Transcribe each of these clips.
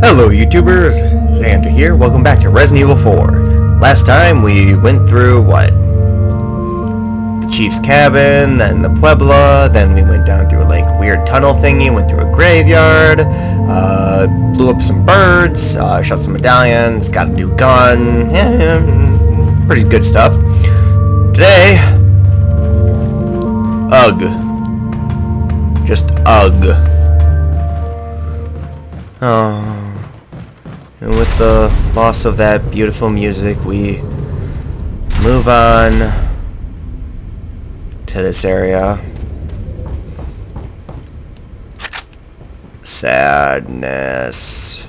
Hello YouTubers, Xander here, welcome back to Resident Evil 4. Last time we went through, what? The Chief's cabin, then the Puebla, then we went down through a like weird tunnel thingy, went through a graveyard, blew up some birds, shot some medallions, got a new gun, pretty good stuff. Today, ugh. Just ugh. Oh. And with the loss of that beautiful music, we move on to this area. Sadness.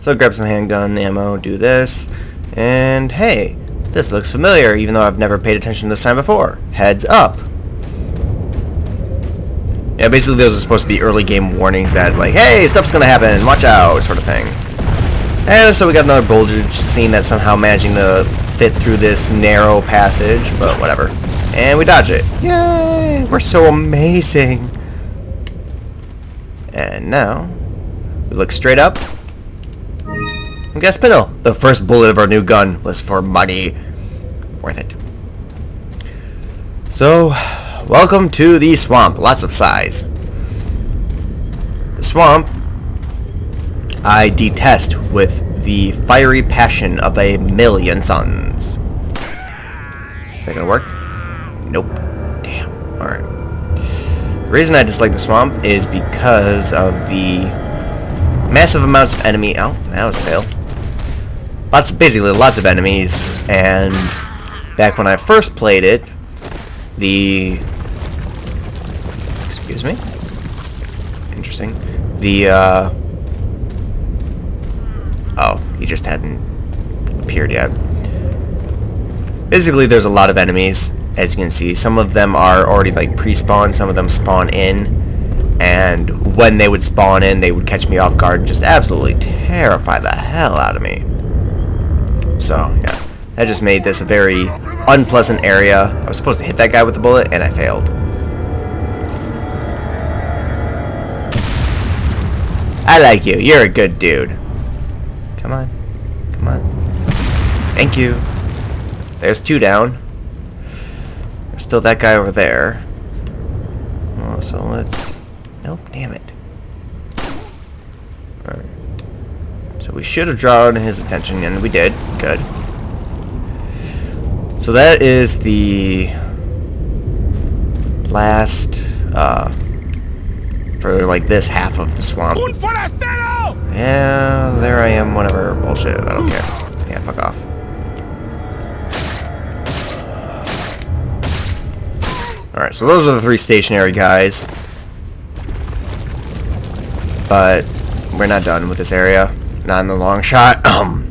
So grab some handgun ammo, do this, and hey, this looks familiar, even though I've never paid attention this time before. Heads up. Yeah, basically those are supposed to be early game warnings that, like, hey, stuff's gonna happen, watch out, sort of thing. And so we got another bulge scene that's somehow managing to fit through this narrow passage, but whatever. And we dodge it. Yay! We're so amazing! And now, we look straight up. And got a spindle. The first bullet of our new gun was for money. Worth it. So, welcome to the swamp. Lots of size. The swamp I detest with the fiery passion of a million suns. Is that gonna work? Nope. Damn. Alright. The reason I dislike the swamp is because of the massive amounts of enemy. Oh, that was a fail. Basically lots of enemies, and back when I first played it, excuse me? Interesting. Oh, he just hadn't appeared yet. Basically, there's a lot of enemies, as you can see. Some of them are already, like, pre-spawned. Some of them spawn in. And when they would spawn in, they would catch me off guard and just absolutely terrify the hell out of me. So, yeah. That just made this a very unpleasant area. I was supposed to hit that guy with the bullet, and I failed. I like you. You're a good dude. Come on. Come on. Thank you. There's two down. There's still that guy over there. Oh, so let's... Nope, damn it. Alright. So we should have drawn his attention, and we did. Good. So that is the last, for like this half of the swamp. Yeah, there I am, whatever, bullshit, I don't care. Yeah, fuck off. Alright, so those are the three stationary guys. But we're not done with this area. Not in the long shot. Oh,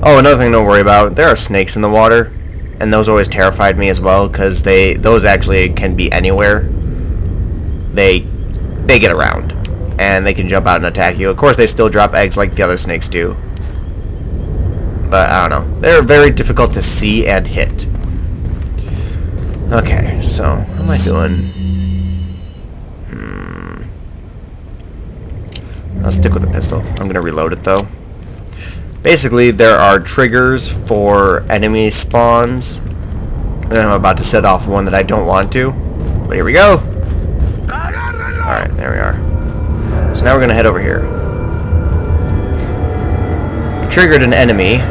another thing don't worry about, there are snakes in the water. And those always terrified me as well, because those actually can be anywhere. They get around. And they can jump out and attack you. Of course, they still drop eggs like the other snakes do. But, I don't know. They're very difficult to see and hit. Okay, so, how am I doing? I'll stick with the pistol. I'm going to reload it, though. Basically, there are triggers for enemy spawns. And I'm about to set off one that I don't want to. But here we go. Alright, there we are. So now we're going to head over here. We triggered an enemy.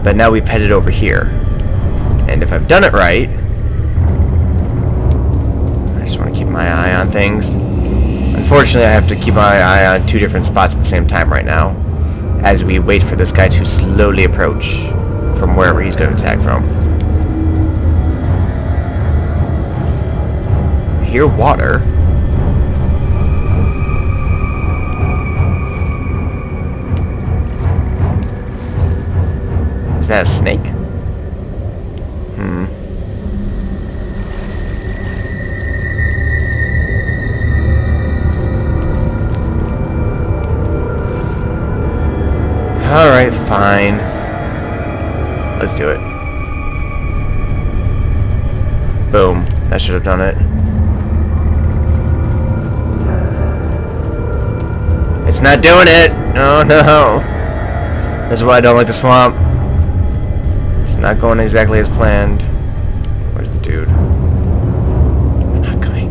But now we've headed over here. And if I've done it right... I just want to keep my eye on things. Unfortunately, I have to keep my eye on two different spots at the same time right now, as we wait for this guy to slowly approach from wherever he's going to attack from. I hear water. Is that a snake? Alright, fine. Let's do it. Boom. That should have done it. It's not doing it! Oh no! This is why I don't like the swamp. It's not going exactly as planned. Where's the dude? I'm not coming.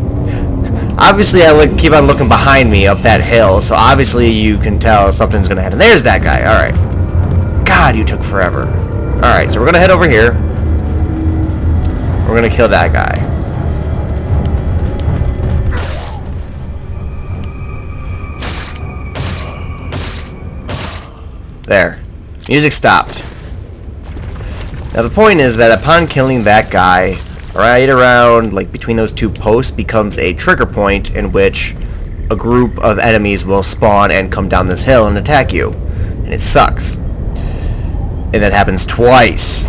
Obviously, I keep on looking behind me up that hill, so obviously you can tell something's gonna happen. There's that guy. Alright. God, you took forever. Alright, so we're gonna head over here. We're gonna kill that guy. There. Music stopped. Now the point is that upon killing that guy, right around, like, between those two posts becomes a trigger point in which a group of enemies will spawn and come down this hill and attack you. And it sucks. And that happens twice.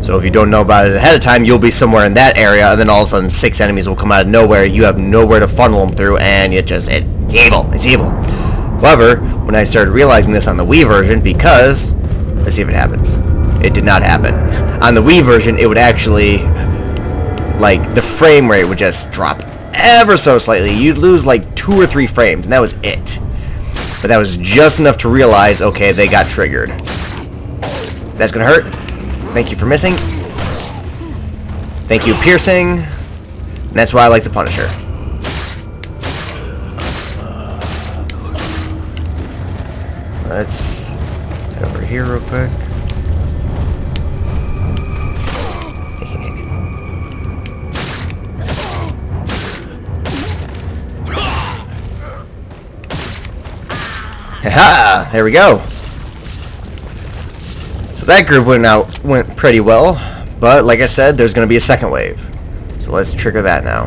So if you don't know about it ahead of time, you'll be somewhere in that area, and then all of a sudden 6 enemies will come out of nowhere. You have nowhere to funnel them through, and it's evil. It's evil. However, when I started realizing this on the Wii version, because, let's see if it happens. It did not happen. On the Wii version, it would actually, like, the frame rate would just drop ever so slightly. You'd lose like 2 or 3 frames, and that was it. But that was just enough to realize, okay, they got triggered. That's gonna hurt. Thank you for missing. Thank you, piercing. And that's why I like the Punisher. Let's head over here real quick. Haha! There we go. So that group went pretty well, but like I said, there's going to be a second wave. So let's trigger that now.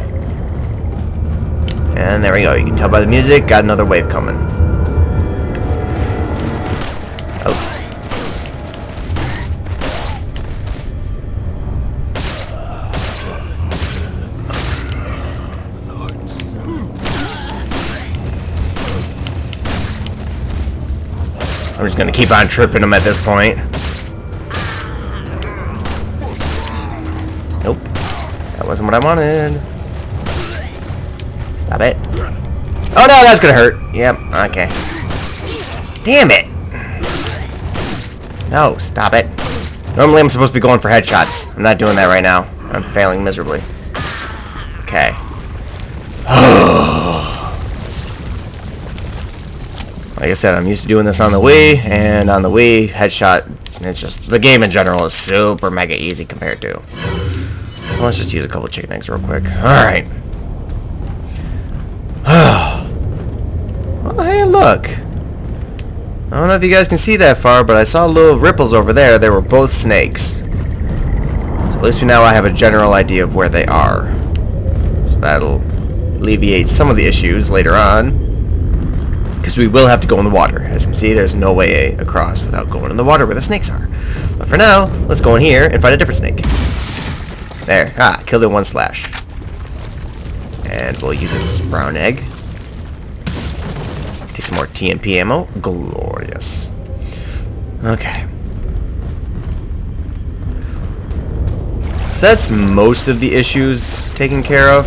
And there we go. You can tell by the music, got another wave coming. Oh. I'm just going to keep on tripping them at this point. Nope. That wasn't what I wanted. Stop it. Oh no, that's gonna hurt. Yep, okay. Damn it! No, stop it. Normally I'm supposed to be going for headshots. I'm not doing that right now. I'm failing miserably. Okay. Like I said, I'm used to doing this on the Wii, and on the Wii, headshot, it's just, the game in general is super mega easy compared to. Let's just use a couple of chicken eggs real quick. Alright. Oh, hey, look. I don't know if you guys can see that far, but I saw little ripples over there. They were both snakes. So at least now I have a general idea of where they are. So that'll alleviate some of the issues later on. Because we will have to go in the water. As you can see, there's no way across without going in the water where the snakes are. But for now, let's go in here and find a different snake. There. Ah, killed it 1 slash. And we'll use its brown egg. Take some more TMP ammo. Glorious. Okay. So that's most of the issues taken care of.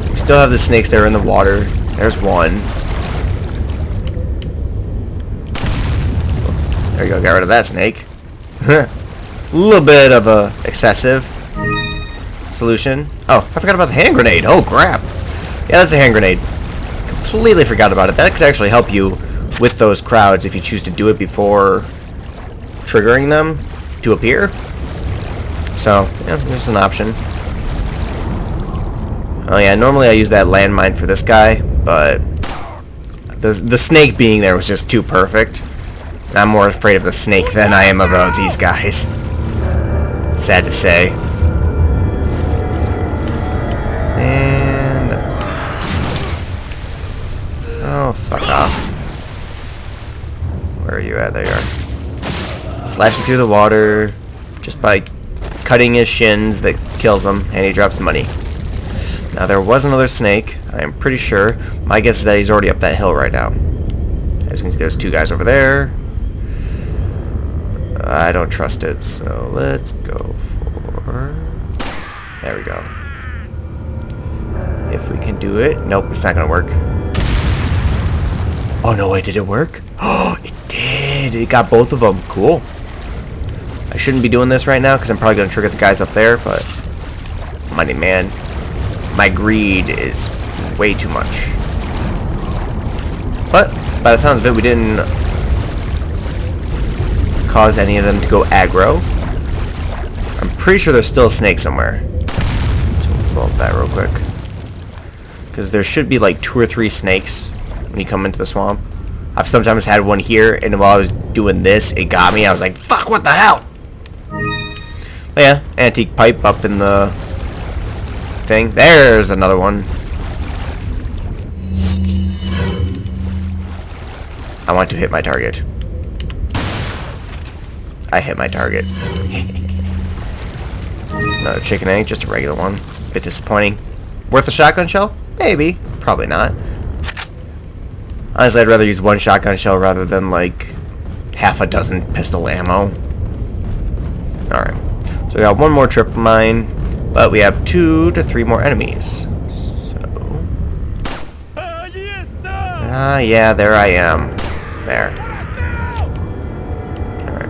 We still have the snakes there in the water. There's one. So, there you go. Got rid of that snake. A little bit of a excessive solution. Oh, I forgot about the hand grenade. Oh, crap. Yeah, that's a hand grenade. Completely forgot about it. That could actually help you with those crowds if you choose to do it before triggering them to appear. So, yeah, there's an option. Oh yeah, normally I use that landmine for this guy, but the snake being there was just too perfect. And I'm more afraid of the snake than I am about these guys. Sad to say. And oh, fuck off. Where are you at? There you are. Slashing through the water just by cutting his shins that kills him, and he drops money. Now there was another snake, I am pretty sure. My guess is that he's already up that hill right now. As you can see, there's 2 guys over there. I don't trust it, so let's go for... There we go. If we can do it. Nope, it's not gonna work. Oh no, wait, did it work? Oh, it did. It got both of them. Cool. I shouldn't be doing this right now because I'm probably going to trigger the guys up there, but money, man. My greed is way too much. But by the sounds of it, we didn't cause any of them to go aggro. I'm pretty sure there's still a snake somewhere. So we'll blow up that real quick. Because there should be like 2 or 3 snakes when you come into the swamp. I've sometimes had one here, and while I was doing this, it got me. I was like, fuck, what the hell? But yeah, antique pipe up in the thing. There's another one. I want to hit my target. I hit my target. Another chicken egg, just a regular one. Bit disappointing. Worth a shotgun shell? Maybe. Probably not. Honestly, I'd rather use 1 shotgun shell rather than like half a dozen pistol ammo. Alright. So we got 1 more trip mine, but we have 2 to 3 more enemies. So. Yeah, there I am. There. Alright.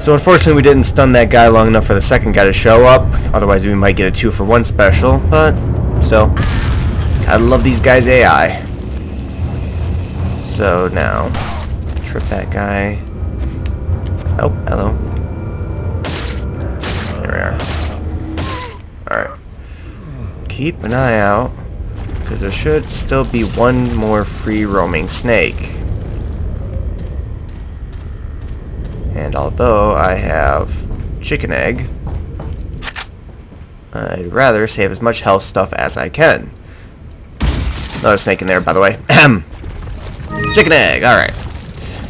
So unfortunately we didn't stun that guy long enough for the second guy to show up. Otherwise we might get a 2 for 1 special, but still. Gotta love these guys' AI. So now, trip that guy. Oh, hello. There we are. Alright. Keep an eye out, because there should still be 1 more free roaming snake. And although I have chicken egg, I'd rather save as much health stuff as I can. Another snake in there, by the way. Chicken egg, alright.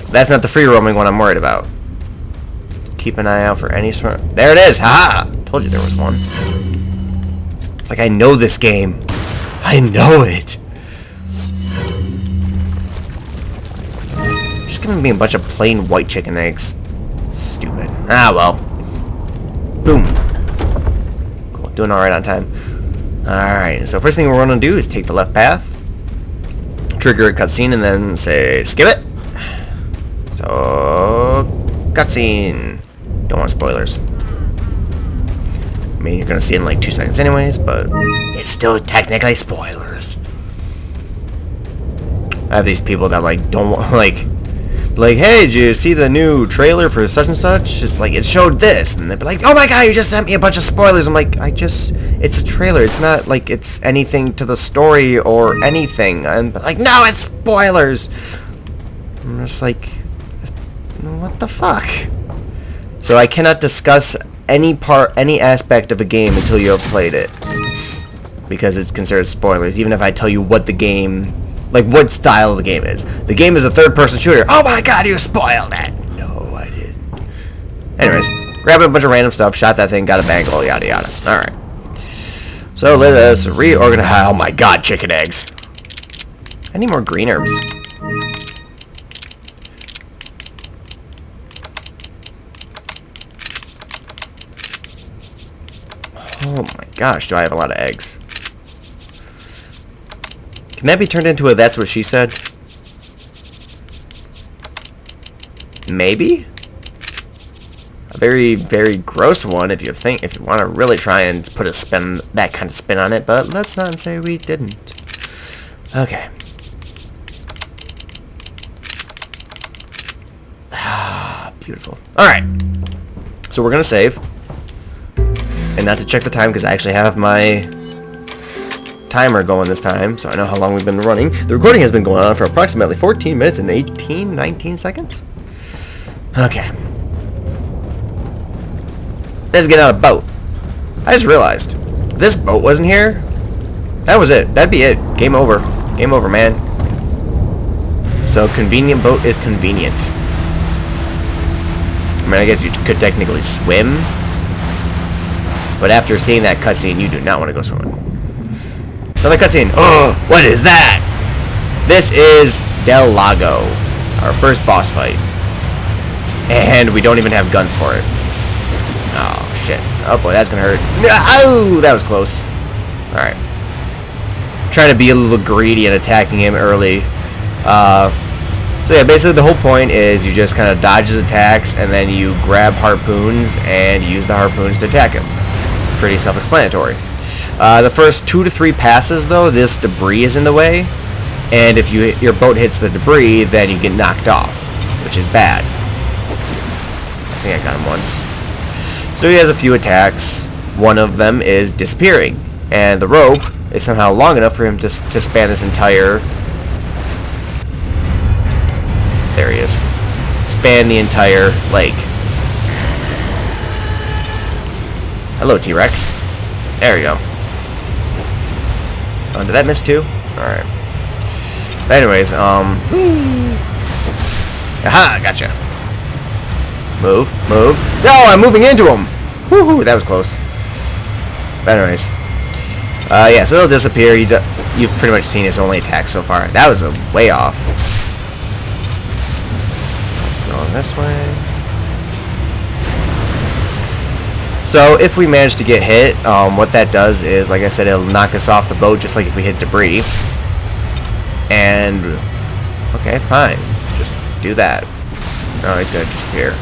That's not the free roaming one I'm worried about. Keep an eye out for any sort. There it is! Haha! Told you there was one. It's like I know this game. I know it. Just giving me a bunch of plain white chicken eggs. Stupid. Ah, well. Boom. Cool. Doing alright on time. Alright, so first thing we're going to do is take the left path. Trigger a cutscene and then say skip it. So cutscene. Don't want spoilers. I mean, you're gonna see it in like 2 seconds anyways, but it's still technically spoilers. I have these people that like don't want like, hey, did you see the new trailer for such and such? It's like it showed this, and they'd be like, oh my god, you just sent me a bunch of spoilers. I'm like, it's a trailer. It's not like it's anything to the story or anything. And like, no, it's spoilers. I'm just like, what the fuck? So I cannot discuss any aspect of a game until you have played it, because it's considered spoilers. Even if I tell you what the game, like what style of the game is. The game is a third-person shooter. Oh my god, you spoiled that. No, I didn't. Anyways, grabbed a bunch of random stuff, shot that thing, got a bangle, yada yada. Alright. So let us reorganize. Oh my god, chicken eggs. I need more green herbs. Oh my gosh, do I have a lot of eggs. Can that be turned into a that's what she said? Maybe? A very, very gross one if you want to really try and put that kind of spin on it, but let's not say we didn't. Okay. Ah, beautiful. Alright. So we're gonna save. And not to check the time, because I actually have my timer going this time, so I know how long we've been running. The recording has been going on for approximately 14 minutes and 19 seconds. Okay. Let's get out a boat. I just realized, if this boat wasn't here, that was it. That'd be it. Game over. Game over, man. So, convenient boat is convenient. I mean, I guess you could technically swim. But after seeing that cutscene, you do not want to go swimming. Another cutscene. Oh, what is that? This is Del Lago, our first boss fight. And we don't even have guns for it. Oh, shit. Oh, boy, that's going to hurt. Oh, that was close. Alright. trying to be a little greedy and attacking him early. So yeah, basically the whole point is you just kind of dodge his attacks, and then you grab harpoons and use the harpoons to attack him. Pretty self-explanatory. The first 2 to 3 passes, though, this debris is in the way, and if your boat hits the debris, then you get knocked off, which is bad. I think I got him once. So he has a few attacks. One of them is disappearing, and the rope is somehow long enough for him to span this entire... There he is. Span the entire lake. Hello, T-Rex. There we go. Oh, did that miss too? Alright. But anyways, aha, gotcha. Move, move. No, I'm moving into him! Woohoo, that was close. But anyways. Yeah, so he'll disappear. You've pretty much seen his only attack so far. That was a way off. Going this way. So if we manage to get hit, what that does is, like I said, it'll knock us off the boat just like if we hit debris. And okay, fine, just do that. No, he's gonna disappear.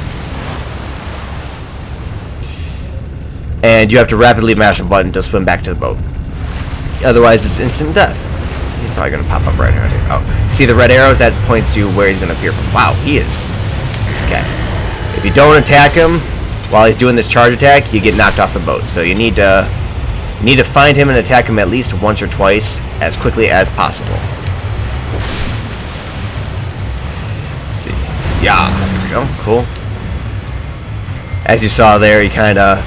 And you have to rapidly mash a button to swim back to the boat. Otherwise, it's instant death. He's probably gonna pop up right here. Oh, see the red arrows? That points you where he's gonna appear from. Wow, he is. Okay. If you don't attack him while he's doing this charge attack, you get knocked off the boat. So you need to find him and attack him at least once or twice as quickly as possible. Let's see. Yeah, there we go. Cool. As you saw there, he kind of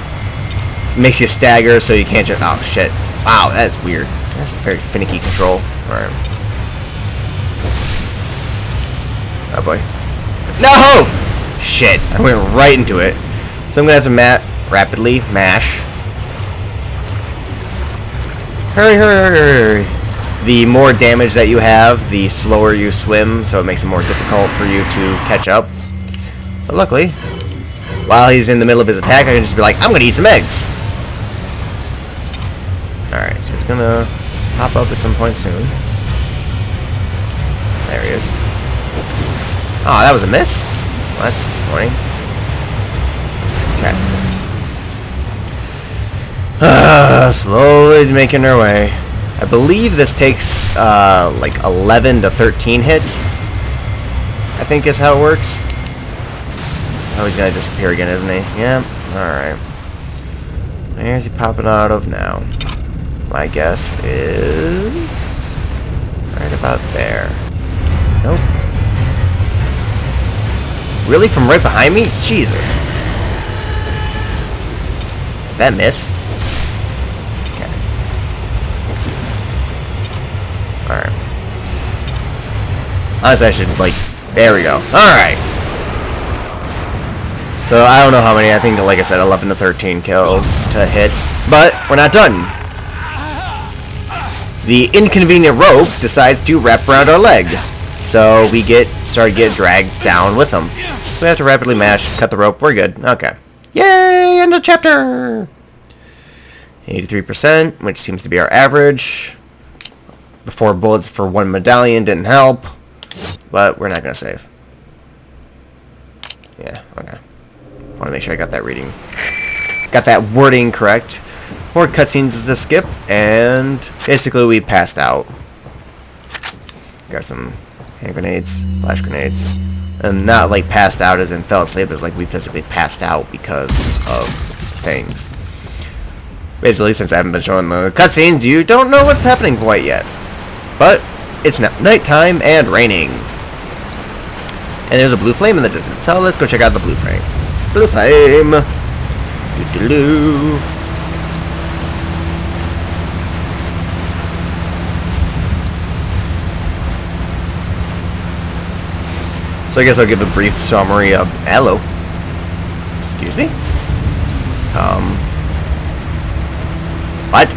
makes you stagger, so you can't just... Oh, shit. Wow, that's weird. That's a very finicky control. Alright. Oh, boy. No! Shit, I went right into it. So I'm going to have to rapidly mash. Hurry, hurry, hurry, hurry. The more damage that you have, the slower you swim, so it makes it more difficult for you to catch up. But luckily, while he's in the middle of his attack, I can just be like, I'm going to eat some eggs. Alright, so he's going to pop up at some point soon. There he is. Oh, that was a miss? Well, that's disappointing. Okay. Slowly making our way. I believe this takes like 11 to 13 hits. I think is how it works. Oh, he's gonna disappear again, isn't he? Yep. Alright. Where's he popping out of now? My guess is... right about there. Nope. Really? From right behind me? Jesus. Did that miss? Okay. Alright. Honestly, I should, like... There we go. Alright. So, I don't know how many. I think, like I said, 11 to 13 kill to hits. But, we're not done. The inconvenient rope decides to wrap around our leg. So, we start to get dragged down with them. So we have to rapidly mash, cut the rope. We're good. Okay. Yay! End of chapter! 83%, which seems to be our average. The 4 bullets for 1 medallion didn't help. But we're not going to save. Yeah, okay. I want to make sure I got that reading. Got that wording correct. More cutscenes to skip, and basically we passed out. Got some hand grenades, flash grenades. And not like passed out as in fell asleep, it's like we physically passed out because of things. Basically, since I haven't been showing the cutscenes, you don't know what's happening quite yet. But it's now nighttime and raining. And there's a blue flame in the distance, so let's go check out the blue flame. Blue flame! Doo-doo-doo. So I guess I'll give a brief summary of... Hello. Excuse me? What?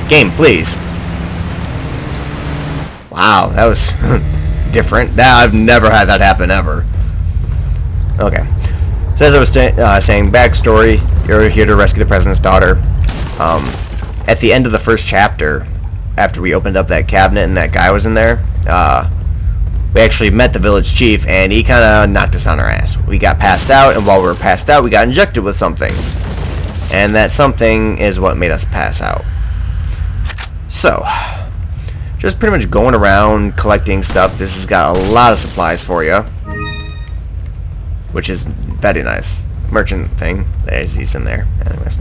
Game, please. Wow, that was different. I've never had that happen, ever. Okay. So as I was saying, backstory, you're here to rescue the president's daughter. at the end of the first chapter, after we opened up that cabinet and that guy was in there, we actually met the village chief, and he kind of knocked us on our ass. We got passed out, and while we were passed out, we got injected with something. And that something is what made us pass out. So, just pretty much going around collecting stuff. This has got a lot of supplies for you, which is very nice. Merchant thing, he's in there. Anyways,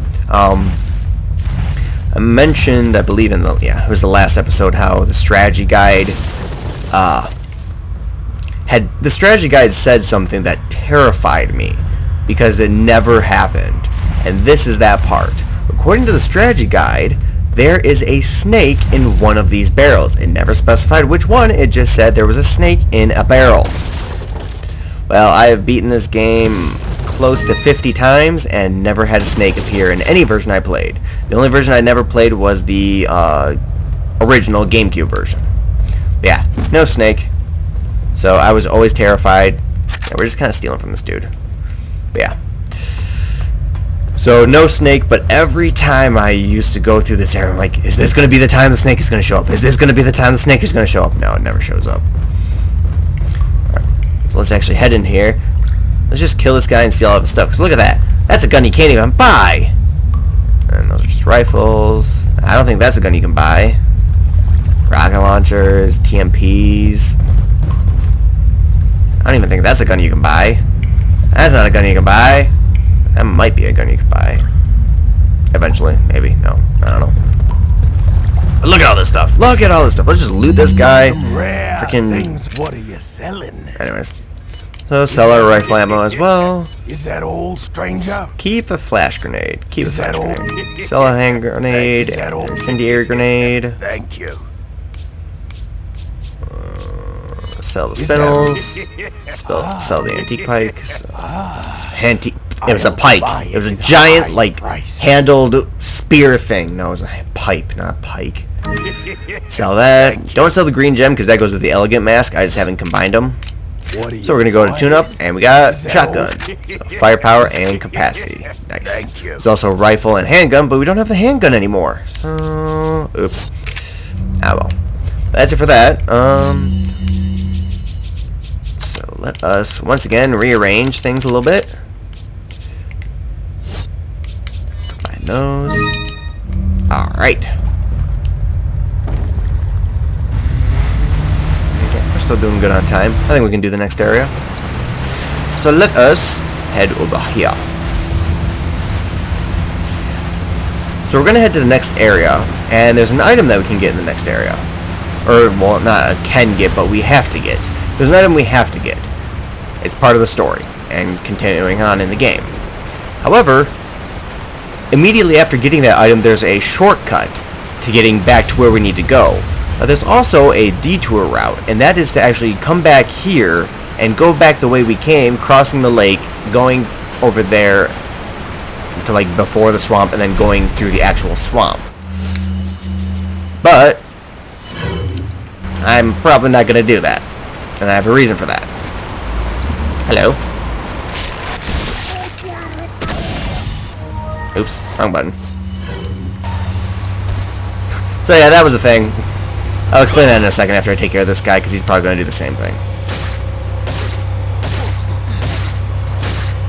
I mentioned, I believe in the, yeah, it was the last episode, how the strategy guide, the strategy guide said something that terrified me, because it never happened. And this is that part. According to the strategy guide, there is a snake in one of these barrels. It never specified which one, it just said there was a snake in a barrel. Well, I have beaten this game close to 50 times and never had a snake appear in any version I played. The only version I never played was the original GameCube version. Yeah, no snake. So I was always terrified. Yeah, we're just kind of stealing from this dude. But yeah. So no snake, but every time I used to go through this area, I'm like, is this going to be the time the snake is going to show up? Is this going to be the time the snake is going to show up? No, it never shows up. Alright, so let's actually head in here. Let's just kill this guy and steal all of his stuff. Because look at that. That's a gun you can't even buy. And those are just rifles. I don't think that's a gun you can buy. Rocket launchers, TMPs. I don't even think that's a gun you can buy. That's not a gun you can buy. That might be a gun you can buy. Eventually. Maybe. No. I don't know. But look at all this stuff. Look at all this stuff. Let's just loot this guy. Freaking. What are you selling? Anyways. So sell our rifle ammo as well. Is that all, stranger? Keep a flash grenade. Keep a flash grenade. Sell a hand grenade. Incendiary grenade. Thank you. Sell the spindles. Sell the antique pike. Antique. It was a pike. It was a giant, like, handled spear thing. No, it was a pipe, not a pike. Sell that. Don't sell the green gem because that goes with the elegant mask. I just haven't combined them. So we're going to go to tune-up, and we got shotgun. So firepower and capacity. Nice. There's also rifle and handgun, but we don't have the handgun anymore. So, oops. Ah, well. That's it for that. So let us, once again, rearrange things a little bit. Combine those. Alright. We're still doing good on time. I think we can do the next area. So let us head over here. So we're going to head to the next area, and there's an item that we can get in the next area. Or, well, not can get, but we have to get. There's an item we have to get. It's part of the story, and continuing on in the game. However, immediately after getting that item, there's a shortcut to getting back to where we need to go. Now, there's also a detour route, and that is to actually come back here and go back the way we came, crossing the lake, going over there to, like, before the swamp, and then going through the actual swamp. But I'm probably not going to do that, and I have a reason for that. Hello? Oops, wrong button. So yeah, that was the thing. I'll explain that in a second after I take care of this guy, because he's probably going to do the same thing.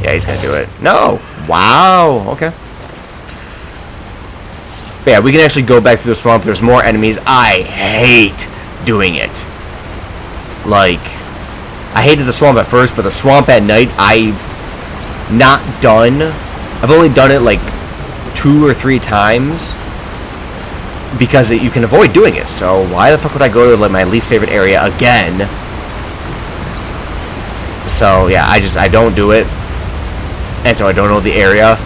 Yeah, he's going to do it. No! Wow! Okay. But yeah, we can actually go back through the swamp. There's more enemies. I hate doing it. Like, I hated the swamp at first, but the swamp at night, I've not done. I've only done it like 2 or 3 times. Because you can avoid doing it, so why the fuck would I go to like my least favorite area again? So yeah, I don't do it, and so I don't know the area.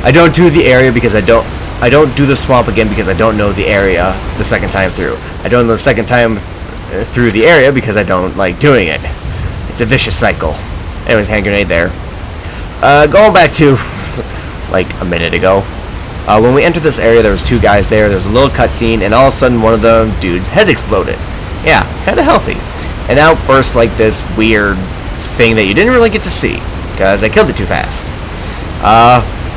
I don't do the area because I don't do the swamp again because I don't know the area the second time through. I don't know the second time through the area because I don't like doing it. It's a vicious cycle. Anyways, hand grenade there. Going back to like a minute ago. When we entered this area, there was 2 guys there. There was a little cutscene, and all of a sudden, one of the dudes' head exploded. Yeah, kind of healthy. An outburst like this weird thing that you didn't really get to see, because I killed it too fast.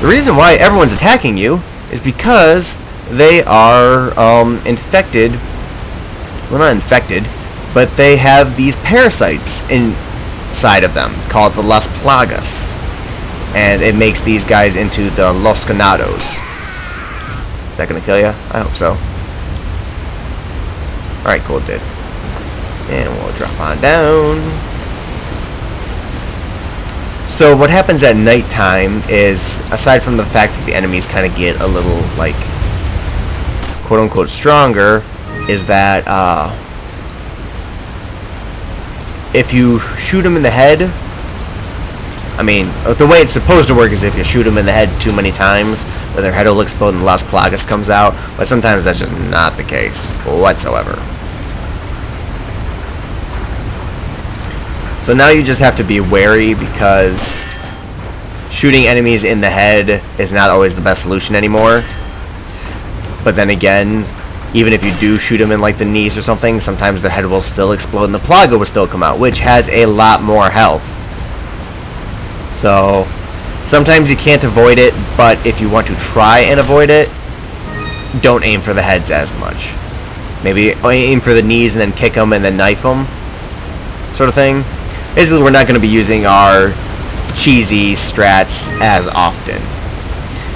The reason why everyone's attacking you is because they are infected. Well, not infected, but they have these parasites inside of them called the Las Plagas, and it makes these guys into the Los Ganados. Is that gonna kill you? I hope so. Alright, cool, it did. And we'll drop on down. So what happens at nighttime is, aside from the fact that the enemies kind of get a little, like, quote-unquote stronger, is that if you shoot them in the head, I mean, the way it's supposed to work is if you shoot them in the head too many times, then their head will explode and Las Plagas comes out, but sometimes that's just not the case whatsoever. So now you just have to be wary, because shooting enemies in the head is not always the best solution anymore. But then again, even if you do shoot them in like the knees or something, sometimes their head will still explode and the Plaga will still come out, which has a lot more health. So sometimes you can't avoid it, but if you want to try and avoid it, don't aim for the heads as much. Maybe aim for the knees and then kick them and then knife them, sort of thing. Basically, we're not going to be using our cheesy strats as often.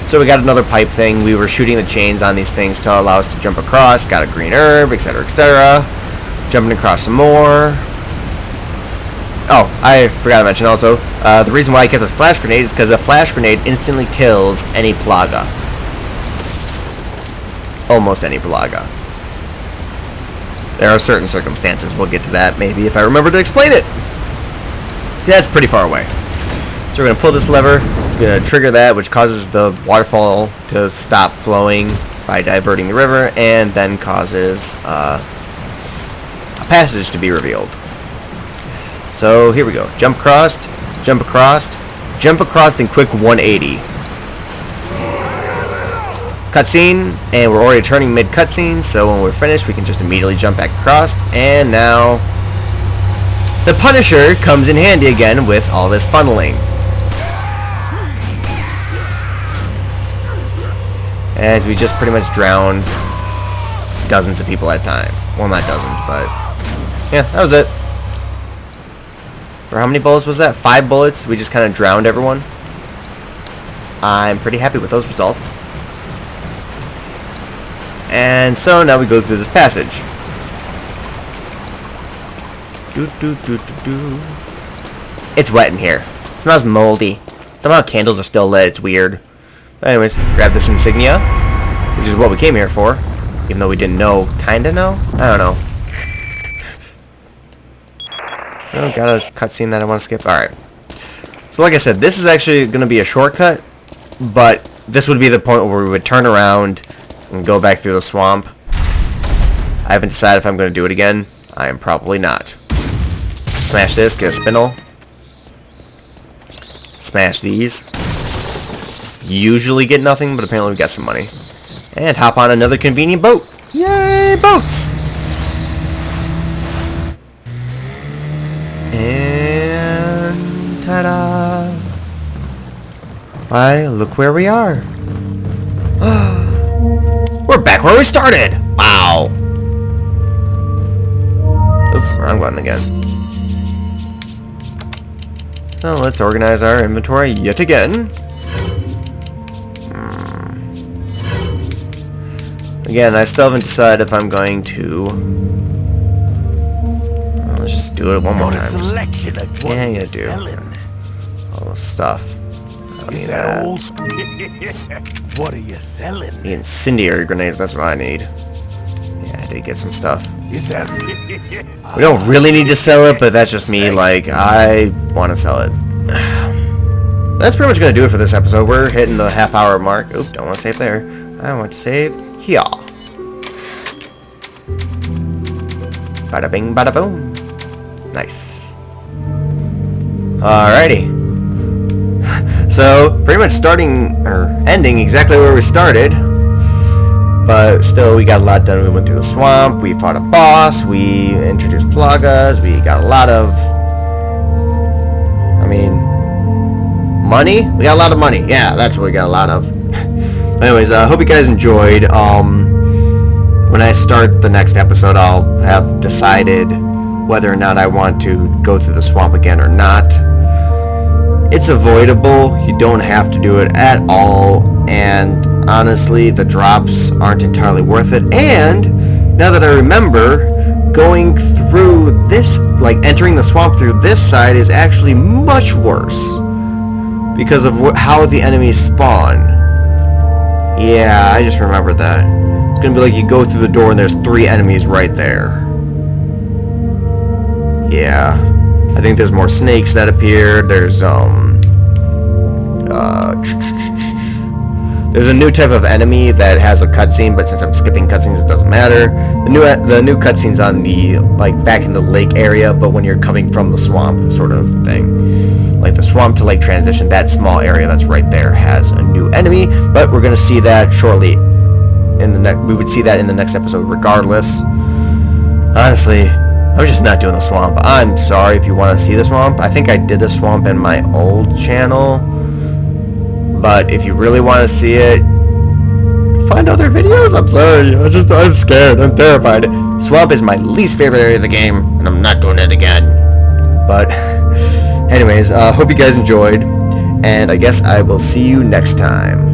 So we got another pipe thing. We were shooting the chains on these things to allow us to jump across. Got a green herb, etc., etc. Jumping across some more. Oh, I forgot to mention also, the reason why I kept a flash grenade is because a flash grenade instantly kills any Plaga. Almost any Plaga. There are certain circumstances. We'll get to that maybe if I remember to explain it. That's pretty far away. So we're going to pull this lever. It's going to trigger that, which causes the waterfall to stop flowing by diverting the river, and then causes a passage to be revealed. So here we go. Jump across, jump across, jump across in quick 180. Cutscene, and we're already turning mid-cutscene, so when we're finished, we can just immediately jump back across, and now the Punisher comes in handy again with all this funneling. As we just pretty much drown dozens of people at a time. Well, not dozens, but yeah, that was it. For how many bullets was that? 5 bullets. We just kind of drowned everyone. I'm pretty happy with those results. And so now we go through this passage. It's wet in here. It smells moldy. Somehow candles are still lit. It's weird. But anyways, grab this insignia, which is what we came here for. Even though we didn't know, kinda know? I don't know. Oh, got a cutscene that I want to skip. Alright. So like I said, this is actually going to be a shortcut, but this would be the point where we would turn around and go back through the swamp. I haven't decided if I'm going to do it again. I am probably not. Smash this, get a spindle. Smash these. Usually get nothing, but apparently we got some money. And hop on another convenient boat. Yay, boats! And ta-da! Why, look where we are. We're back where we started! Wow! Oops, wrong button again. So let's organize our inventory yet again. Again, I still haven't decided if I'm going to... let's just do it one more time. Yeah, I'm gonna do all the stuff. I need that. What are you selling? The incendiary grenades, that's what I need. Yeah, I did get some stuff. Is that... We don't really need to sell it, but that's just me, like, I want to sell it. That's pretty much going to do it for this episode. We're hitting the half-hour mark. Oops, don't want to save there. I want to save here. Bada bing, bada boom. Nice. Alrighty. So, pretty much starting, or ending exactly where we started. But still, we got a lot done. We went through the swamp, we fought a boss, we introduced Plagas, we got a lot of... I mean... money? We got a lot of money. Yeah, that's what we got a lot of. Anyways, I hope you guys enjoyed. When I start the next episode, I'll have decided whether or not I want to go through the swamp again or not. It's avoidable. You don't have to do it at all. And honestly, the drops aren't entirely worth it. And now that I remember, going through this, like entering the swamp through this side is actually much worse because of how the enemies spawn. Yeah, I just remembered that. It's gonna be like you go through the door and there's 3 enemies right there. Yeah. I think there's more snakes that appeared. There's there's a new type of enemy that has a cutscene, but since I'm skipping cutscenes, it doesn't matter. The new cutscene's on the, like, back in the lake area, but when you're coming from the swamp sort of thing. Like the swamp to lake transition, that small area that's right there has a new enemy, but we're gonna see that shortly. We would see that in the next episode regardless. Honestly, I was just not doing the swamp. I'm sorry if you want to see the swamp. I think I did the swamp in my old channel. But if you really want to see it, find other videos. I'm sorry. I'm scared. I'm terrified. Swamp is my least favorite area of the game, and I'm not doing it again. But anyways, hope you guys enjoyed. And I guess I will see you next time.